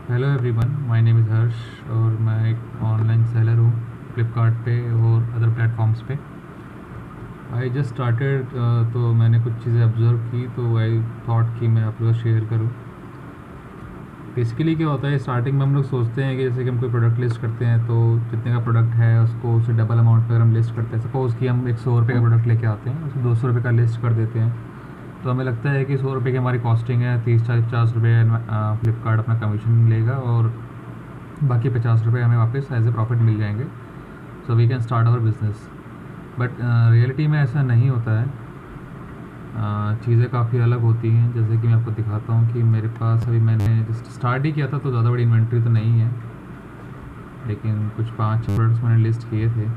Hello everyone, my name is Harsh और मैं एक ऑनलाइन सेलर हूँ फ्लिपकार्ट पे और अदर प्लेटफॉर्म्स पे। आई जस्ट स्टार्टेड तो मैंने कुछ चीज़ें ऑब्ज़र्व की तो आई थॉट कि मैं आप लोग शेयर करूँ। बेसिकली क्या होता है, स्टार्टिंग में हम लोग सोचते हैं कि जैसे कि हम कोई प्रोडक्ट लिस्ट करते हैं तो जितने का प्रोडक्ट है उसको उससे डबल अमाउंट पर अगर हम लिस्ट करते हैं, सपोज़ कि हम 100 रुपये का प्रोडक्ट लेके आते हैं, उसको 200 रुपये का लिस्ट कर देते हैं, तो हमें लगता है कि 100 रुपये की हमारी कॉस्टिंग है, 30 40 50 रुपये फ्लिपकार्ट अपना कमीशन लेगा और बाकी 50 रुपये हमें वापस एज ए प्रॉफिट मिल जाएंगे, so we can start our business. But reality में ऐसा नहीं होता है। चीज़ें काफ़ी अलग होती हैं। जैसे कि मैं आपको दिखाता हूँ कि मेरे पास अभी मैंने जस्ट स्टार्ट ही किया था तो ज़्यादा बड़ी इन्वेंट्री तो नहीं है, लेकिन कुछ 5 प्रोडक्ट्स मैंने लिस्ट किए थे।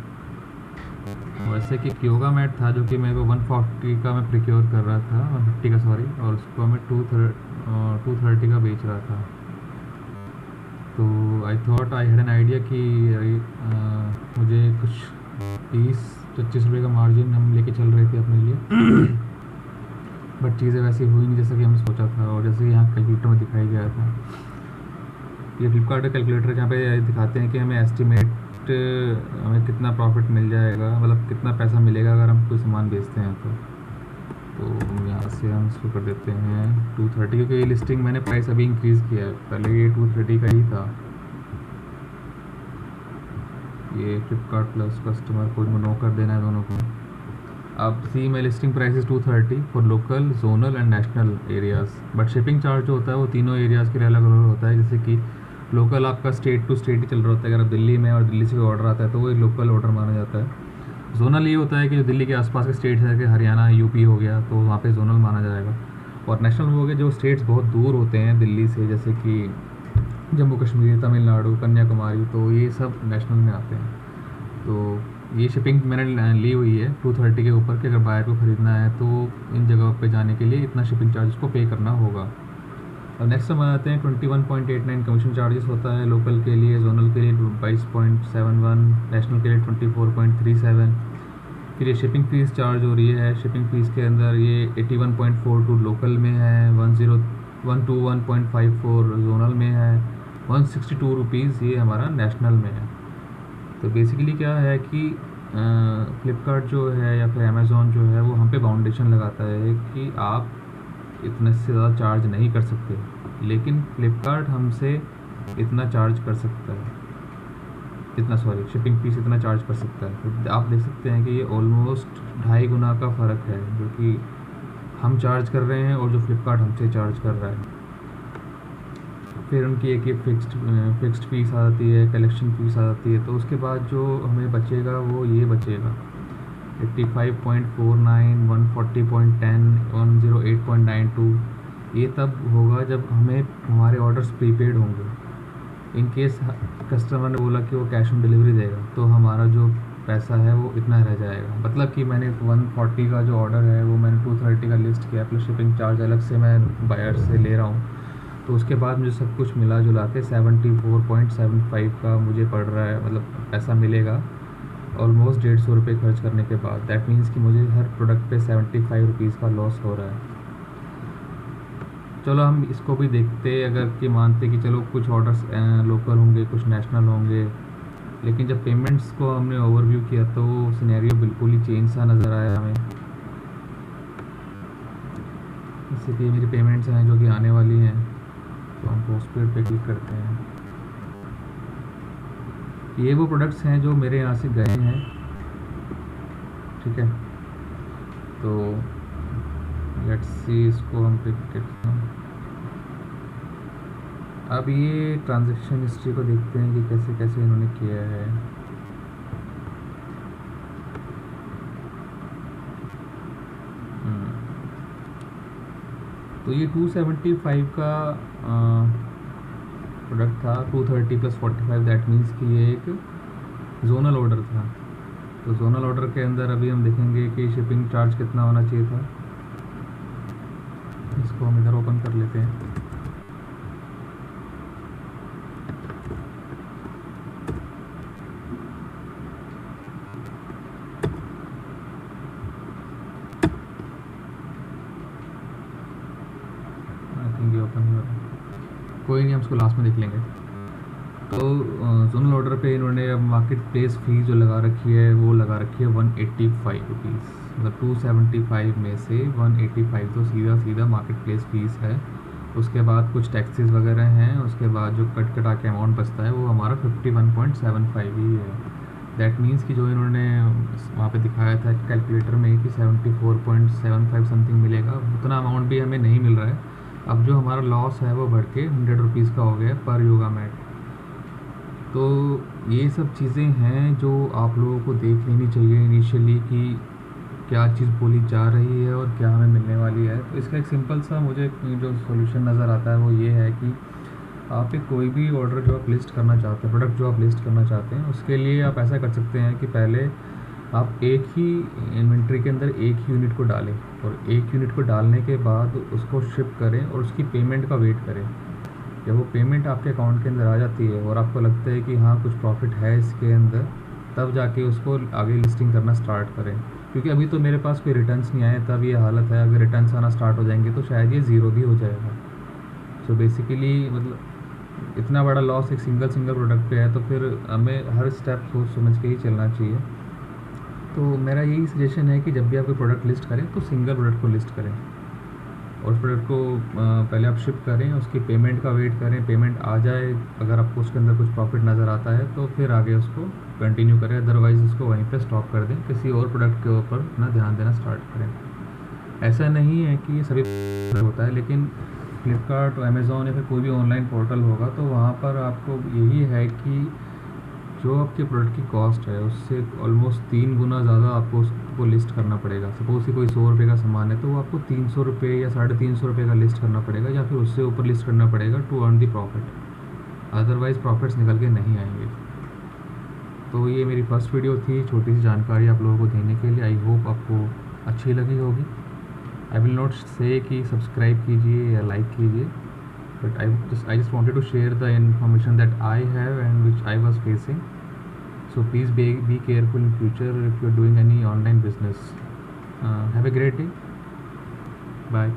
वैसे कि एक योगा मैट था जो कि मेरे को 140 का मैं प्रिक्योर कर रहा था, 150 का सॉरी, और उसको मैं 230 का बेच रहा था। तो I thought I had an idea कि मुझे कुछ 20 25 रुपये का मार्जिन हम लेके चल रहे थे अपने लिए बट चीज़ें वैसी हुई नहीं जैसा कि हमने सोचा था और जैसे कि यहाँ कैलकुलेटर में दिखाया गया था। ये फ्लिपकार्ट का कैलकुलेटर जहाँ पे दिखाते हैं कि हमें एस्टिमेट हमें कितना प्रॉफिट मिल जाएगा, मतलब कितना पैसा मिलेगा अगर हम कोई सामान बेचते हैं तो यहाँ से हम इसको कर देते हैं 230, क्योंकि ये लिस्टिंग मैंने प्राइस अभी इंक्रीज़ किया है, पहले ये 230 का ही था। ये फ्लिपकार्ट प्लस कस्टमर को नो कर देना है दोनों को। अब see my listing price is 230 for local, zonal and national areas, but shipping charge जो होता है वो तीनों एरियाज़ के लिए अलग अलग होता है। जैसे कि लोकल आपका स्टेट टू स्टेट ही चल रहा होता है, अगर आप दिल्ली में और दिल्ली से कोई ऑर्डर आता है तो वो एक लोकल ऑर्डर माना जाता है। जोनल ये होता है कि जो दिल्ली के आसपास के स्टेट्स है, कि हरियाणा यूपी हो गया, तो वहाँ पे जोनल माना जाएगा। और नेशनल हो गए जो स्टेट्स बहुत दूर होते हैं दिल्ली से, जैसे कि जम्मू कश्मीर, तमिलनाडु, कन्याकुमारी, तो ये सब नेशनल में आते हैं। तो ये शिपिंग मैंने ली हुई है 230 के ऊपर, कि अगर बायर को ख़रीदना है तो इन जगहों पे जाने के लिए इतना शिपिंग चार्जेस को पे करना होगा। और नेक्स्ट हम आते हैं 21.89 कमीशन चार्जेस होता है लोकल के लिए, जोनल के लिए 22.71, नेशनल के लिए 24.37। फिर ये शिपिंग फ़ीस चार्ज हो रही है। शिपिंग फ़ीस के अंदर ये 81.42 लोकल में है, 121.54 जोनल में है, 162 रुपीज़ ये हमारा नेशनल में है। तो बेसिकली क्या है कि फ्लिपकार्ट जो है या फिर अमेज़ॉन जो है वो हम पे बाउंडेशन लगाता है कि आप इतने से ज़्यादा चार्ज नहीं कर सकते, लेकिन फ्लिपकार्ट हमसे इतना चार्ज कर सकता है, इतना सॉरी शिपिंग फ़ीस इतना चार्ज कर सकता है। तो आप देख सकते हैं कि ये ऑलमोस्ट 2.5 गुना का फ़र्क है जो कि हम चार्ज कर रहे हैं और जो फ्लिपकार्ट हमसे चार्ज कर रहा है। फिर उनकी एक ये फिक्स्ड फ़ीस आ जाती है, कलेक्शन फ़ीस आ जाती है, तो उसके बाद जो हमें बचेगा वो ये बचेगा 85.49, 140.10, 108.92। ये तब होगा जब हमें हमारे ऑर्डर्स प्रीपेड होंगे। इन केस कस्टमर ने बोला कि वो कैश ऑन डिलीवरी देगा तो हमारा जो पैसा है वो इतना रह जाएगा। मतलब कि मैंने 140 का जो ऑर्डर है वो मैंने 230 का लिस्ट किया, प्लस शिपिंग चार्ज अलग से मैं बायर से ले रहा हूँ, तो उसके बाद मुझे सब कुछ मिला जुला के 74.75 का मुझे पड़ रहा है, मतलब पैसा मिलेगा ऑलमोस्ट 150 रुपये खर्च करने के बाद। दैट मीन्स कि मुझे हर प्रोडक्ट पे 75 रुपीज़ का लॉस हो रहा है। चलो हम इसको भी देखते, अगर कि मानते कि चलो कुछ ऑर्डर्स लोकल होंगे, कुछ नेशनल होंगे, लेकिन जब पेमेंट्स को हमने ओवरव्यू किया तो सिनेरियो बिल्कुल ही चेंज सा नज़र आया हमें। जैसे कि मेरी पेमेंट्स हैं जो कि आने वाली हैं, तो हम पोस्टपेड पे क्लिक करते हैं। ये वो प्रोडक्ट्स हैं जो मेरे यहाँ से गए हैं, ठीक है। तो लेट्स सी, इसको हम क्लिक करते हैं। अब ये ट्रांजैक्शन हिस्ट्री को देखते हैं कि कैसे कैसे इन्होंने किया है। तो ये 275 का प्रोडक्ट था, 230 + 45, दैट मीन्स कि ये एक जोनल ऑर्डर था। तो जोनल ऑर्डर के अंदर अभी हम देखेंगे कि शिपिंग चार्ज कितना होना चाहिए था। इसको हम इधर ओपन कर लेते हैं। आई थिंक ये ओपन हो रहा है। कोई नहीं, हम उसको लास्ट में देख लेंगे। तो जोनल ऑर्डर पे इन्होंने अब मार्केट प्लेस फ़ीस जो लगा रखी है वो लगा रखी है 185 रुपीज़, मतलब 275 में से 185 तो सीधा सीधा मार्केट प्लेस फ़ीस है। उसके बाद कुछ टैक्सेस वगैरह हैं, उसके बाद जो कट कटा के अमाउंट बचता है वो हमारा 51.75 ही है। दैट मीन्स कि जो इन्होंने वहाँ पे दिखाया था कैलकुलेटर में कि 74.75 समथिंग मिलेगा, उतना अमाउंट भी हमें नहीं मिल रहा है। अब जो हमारा लॉस है वो बढ़ के 100 रुपीज़ का हो गया पर योगा मैट। तो ये सब चीज़ें हैं जो आप लोगों को देख लेनी चाहिए इनिशियली कि क्या चीज़ बोली जा रही है और क्या हमें मिलने वाली है। तो इसका एक सिंपल सा मुझे जो सॉल्यूशन नज़र आता है वो ये है कि आप एक कोई भी ऑर्डर जो आप लिस्ट करना चाहते हैं, प्रोडक्ट जो आप लिस्ट करना चाहते हैं, उसके लिए आप ऐसा कर सकते हैं कि पहले आप एक ही इन्वेंट्री के अंदर एक ही यूनिट को डालें और एक यूनिट को डालने के बाद उसको शिप करें और उसकी पेमेंट का वेट करें। जब वो पेमेंट आपके अकाउंट के अंदर आ जाती है और आपको लगता है कि हाँ कुछ प्रॉफिट है इसके अंदर, तब जाके उसको आगे लिस्टिंग करना स्टार्ट करें। क्योंकि अभी तो मेरे पास कोई रिटर्न्स नहीं आए, तब ये हालत है। अगर रिटर्न्स आना स्टार्ट हो जाएंगे तो शायद ये ज़ीरो भी हो जाएगा। सो बेसिकली मतलब इतना बड़ा लॉस एक सिंगल प्रोडक्ट पे है, तो फिर हमें हर स्टेप सोच समझ के ही चलना चाहिए। तो मेरा यही सजेशन है कि जब भी आप कोई प्रोडक्ट लिस्ट करें तो सिंगल प्रोडक्ट को लिस्ट करें और उस प्रोडक्ट को पहले आप शिप करें, उसकी पेमेंट का वेट करें। पेमेंट आ जाए, अगर आपको उसके अंदर कुछ प्रॉफिट नज़र आता है तो फिर आगे उसको कंटिन्यू करें, अदरवाइज़ उसको वहीं पे स्टॉप कर दें, किसी और प्रोडक्ट के ऊपर अपना ध्यान देना स्टार्ट करें। ऐसा नहीं है कि ये सभी होता है, लेकिन फ्लिपकार्ट और अमेज़ॉन या फिर कोई भी ऑनलाइन पोर्टल होगा तो वहाँ पर आपको यही है कि जो आपके प्रोडक्ट की कॉस्ट है उससे ऑलमोस्ट 3 गुना ज़्यादा आपको उसको लिस्ट करना पड़ेगा। सपोज़ कि कोई 100 रुपये का सामान है तो वो आपको 300 रुपये या 350 रुपये का लिस्ट करना पड़ेगा, या फिर उससे ऊपर लिस्ट करना पड़ेगा to earn the profit, otherwise profits निकल के नहीं आएंगे। तो ये मेरी फर्स्ट वीडियो थी, छोटी सी जानकारी आप लोगों को देने के लिए। आई होप आपको अच्छी लगी होगी। आई विल नॉट से कि सब्सक्राइब कीजिए या लाइक कीजिए, but I just wanted to share the information that I have and which I was facing. So please be careful in future if you're doing any online business. Have a great day. Bye.